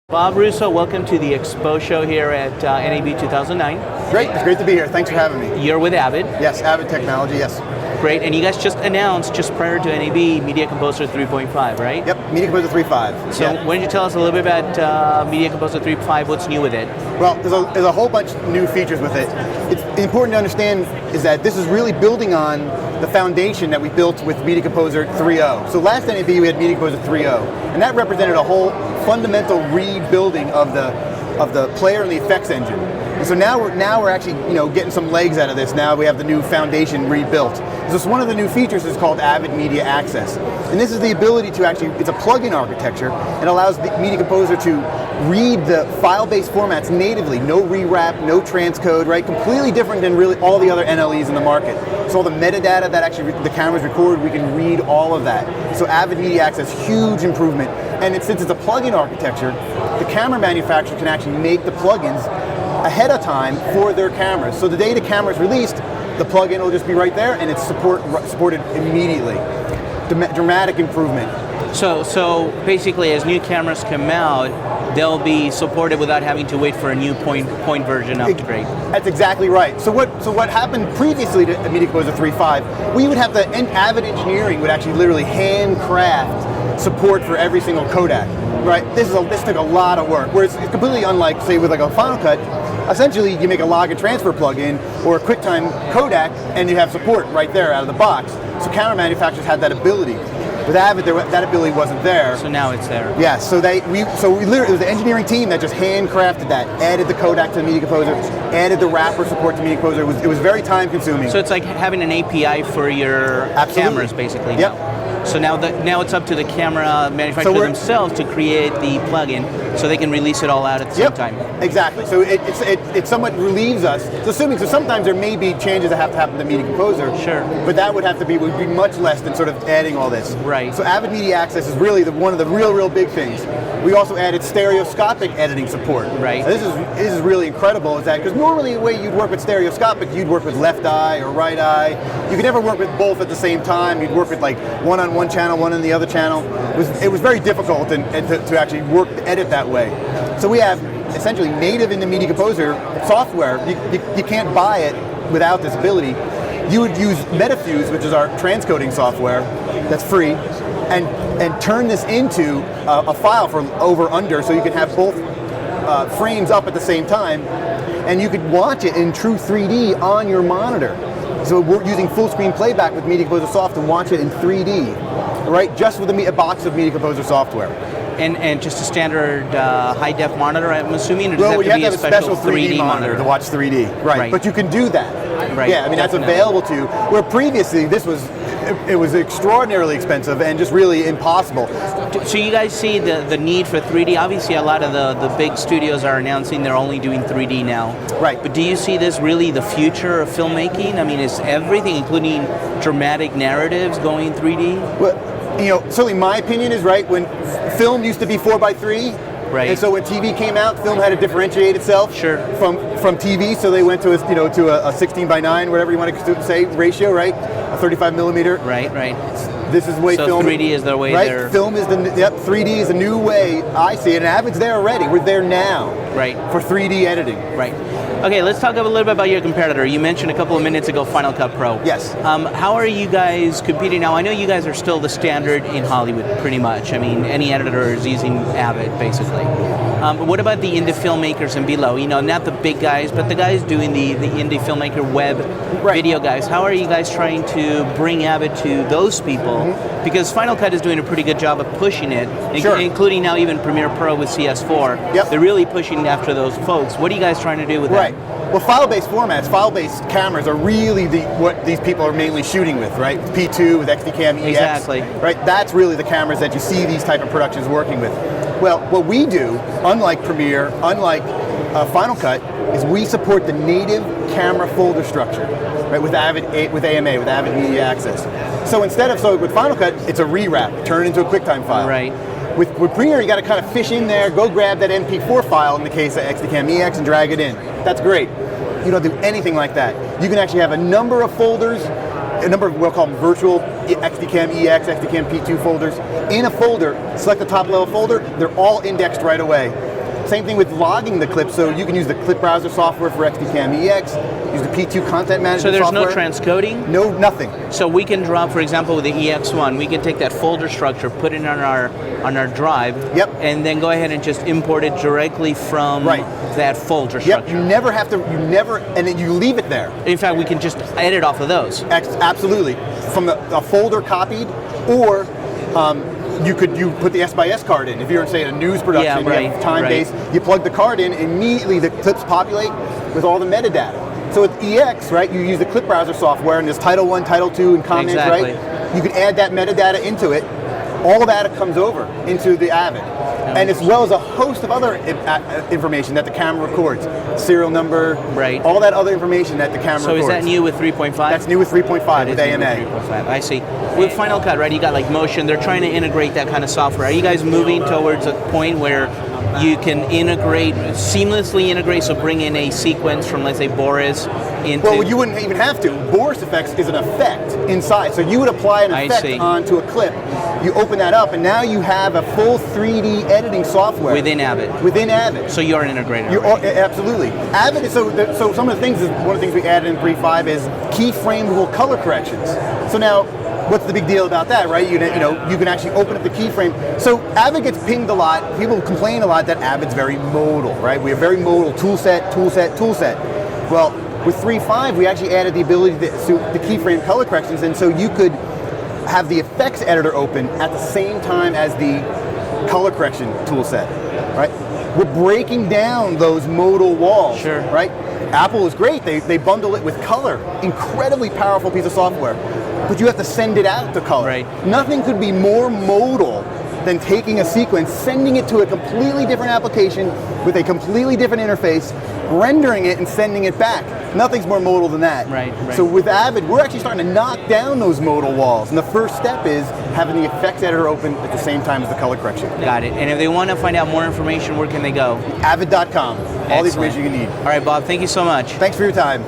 Bob Russo, welcome to the Expo show here at NAB 2009. Great, it's great to be here. Thanks for having me. You're with Avid. Yes, Avid Technology, yes. Great, and you guys just announced, just prior to NAB, Media Composer 3.5, right? Yep, Media Composer 3.5. So why don't you tell us a little bit about Media Composer 3.5, what's new with it? Well, there's a whole bunch of new features with it. It's important to understand is that this is really building on the foundation that we built with Media Composer 3.0. So last NAB we had Media Composer 3.0, and that represented a whole fundamental rebuilding of the player and the effects engine. And so now we're actually getting some legs out of this. Now we have the new foundation rebuilt. So one of the new features is called Avid Media Access, and this is the ability to it's a plugin architecture. It allows the Media Composer to read the file-based formats natively, no rewrap, no transcode, right? Completely different than really all the other NLEs in the market. So all the metadata that actually the cameras record, we can read all of that. So Avid Media Access, huge improvement. And since it's a plugin architecture, the camera manufacturer can actually make the plugins ahead of time for their cameras. So the day the camera is released, the plugin will just be right there, and it's supported immediately. Dramatic improvement. So basically, as new cameras come out, they'll be supported without having to wait for a new point version upgrade. That's exactly right. So what happened previously to Media Composer 3.5, we would have Avid engineering would actually literally handcraft support for every single Kodak. Right? This took a lot of work. Whereas it's completely unlike, say, with like a Final Cut. Essentially, you make a log and transfer plugin or a QuickTime Kodak, and you have support right there out of the box. So camera manufacturers had that ability. With Avid, that ability wasn't there. So now it's there. Yeah. So we literally, it was the engineering team that just handcrafted that, added the Kodak to the Media Composer, added the wrapper support to Media Composer. It was very time consuming. So it's like having an API for your cameras, basically. Yep. Now. So now it's up to the camera manufacturer themselves to create the plugin, so they can release it all out at the same time. Exactly. So it somewhat relieves us. So sometimes there may be changes that have to happen to Media Composer. Sure. But that would be much less than sort of adding all this. Right. So Avid Media Access is really one of the real big things. We also added stereoscopic editing support. Right. Now, this is really incredible. Is that because normally the way you'd work with stereoscopic, you'd work with left eye or right eye. You could never work with both at the same time. You'd work with like one on one channel, one on the other channel. It was very difficult and to actually edit that way. So we have essentially native in the Media Composer software. You can't buy it without this ability. You would use Metafuse, which is our transcoding software that's free, and turn this into a file for over/under, so you can have both frames up at the same time, and you could watch it in true 3D on your monitor. So we're using full screen playback with Media Composer Soft and watch it in 3D, right? Just with a box of Media Composer software. And just a standard high-def monitor, I'm assuming, or does Well, it have to be a special 3D monitor to watch 3D, right? But you can do that. Right. Yeah, I mean, definitely. That's available to you. Where previously it was extraordinarily expensive and just really impossible. So you guys see the need for 3D? Obviously, a lot of the big studios are announcing they're only doing 3D now. Right. But do you see this really the future of filmmaking? I mean, is everything, including dramatic narratives, going 3D? Well, certainly my opinion is right. When film used to be 4:3, right, and so when TV came out, film had to differentiate itself from TV. So they went to a 16:9, whatever you want to say, ratio, right? A 35 millimeter. Right. This is the way film. 3D is their way. Right. There. Film is 3D is a new way I see it, and Avid's there already. We're there now. Right. For 3D editing. Right. Okay, let's talk a little bit about your competitor. You mentioned a couple of minutes ago Final Cut Pro. Yes. How are you guys competing now? I know you guys are still the standard in Hollywood, pretty much. I mean, any editor is using Avid, basically. But what about the indie filmmakers and below? Not the big guys, but the guys doing the indie filmmaker web video guys. How are you guys trying to bring Avid to those people? Mm-hmm. Because Final Cut is doing a pretty good job of pushing it, including now even Premiere Pro with CS4. Yep. They're really pushing after those folks. What are you guys trying to do with that? Right. Well, file-based formats, file-based cameras are really what these people are mainly shooting with, right? P2 with XDCam EX. Exactly. Right. That's really the cameras that you see these type of productions working with. Well, what we do, unlike Premiere, unlike Final Cut, is we support the native camera folder structure, right? With AMA, with Avid Media Access. So with Final Cut, it's a rewrap, turn it into a QuickTime file. Right. With Premiere, you got to kind of fish in there, go grab that MP4 file in the case of XDCam EX and drag it in. That's great. You don't do anything like that. You can actually have a number of folders, a number of, we'll call them virtual XDCam EX, XDCam P2 folders. In a folder, select the top level folder, they're all indexed right away. Same thing with logging the clip, so you can use the clip browser software for XDCAM EX, use the P2 content management So there's software. no transcoding? No, nothing. So we can drop, for example, with the EX1, we can take that folder structure, put it on our drive, Yep. and then go ahead and just import it directly from that folder structure. Yep, you never have to, and then you leave it there. In fact, we can just edit off of those. Absolutely. From a folder copied, or you put the S/S card in. If you're in, say, a news production, you have time-based, you plug the card in, immediately the clips populate with all the metadata. So with EX, right, you use the clip browser software, and there's Title 1, Title 2, and comments, right? You can add that metadata into it. All of that comes over into the Avid. And as well as a host of other information that the camera records. Serial number, all that other information that the camera records. So is that new with 3.5? That's new with 3.5 with AMA. 3.5. I see. With Final Cut, right, you got like motion, they're trying to integrate that kind of software. Are you guys moving towards a point where you can seamlessly integrate, so bring in a sequence from, let's say, Boris into... Well, you wouldn't even have to. Boris effects is an effect inside. So you would apply an effect onto a clip, you open that up, and now you have a full 3D editing software. Within Avid. Within Avid. So you're an integrator. Absolutely. Avid is, so some of the things, one of the things we added in 3.5 is keyframeable color corrections. So now, what's the big deal about that, right? You can actually open up the keyframe. So Avid gets pinged a lot. People complain a lot that Avid's very modal, right? We have very modal tool set. Well, with 3.5, we actually added the ability to keyframe color corrections, and so you could have the effects editor open at the same time as the color correction tool set, right? We're breaking down those modal walls, right? Apple is great. They bundle it with color. Incredibly powerful piece of software. But you have to send it out to color. Nothing could be more modal than taking a sequence, sending it to a completely different application with a completely different interface, rendering it and sending it back. Nothing's more modal than that. So with Avid, we're actually starting to knock down those modal walls. And the first step is having the effects editor open at the same time as the color correction. Got it. And if they want to find out more information, where can they go? Avid.com. All the information you need. All right, Bob, thank you so much. Thanks for your time.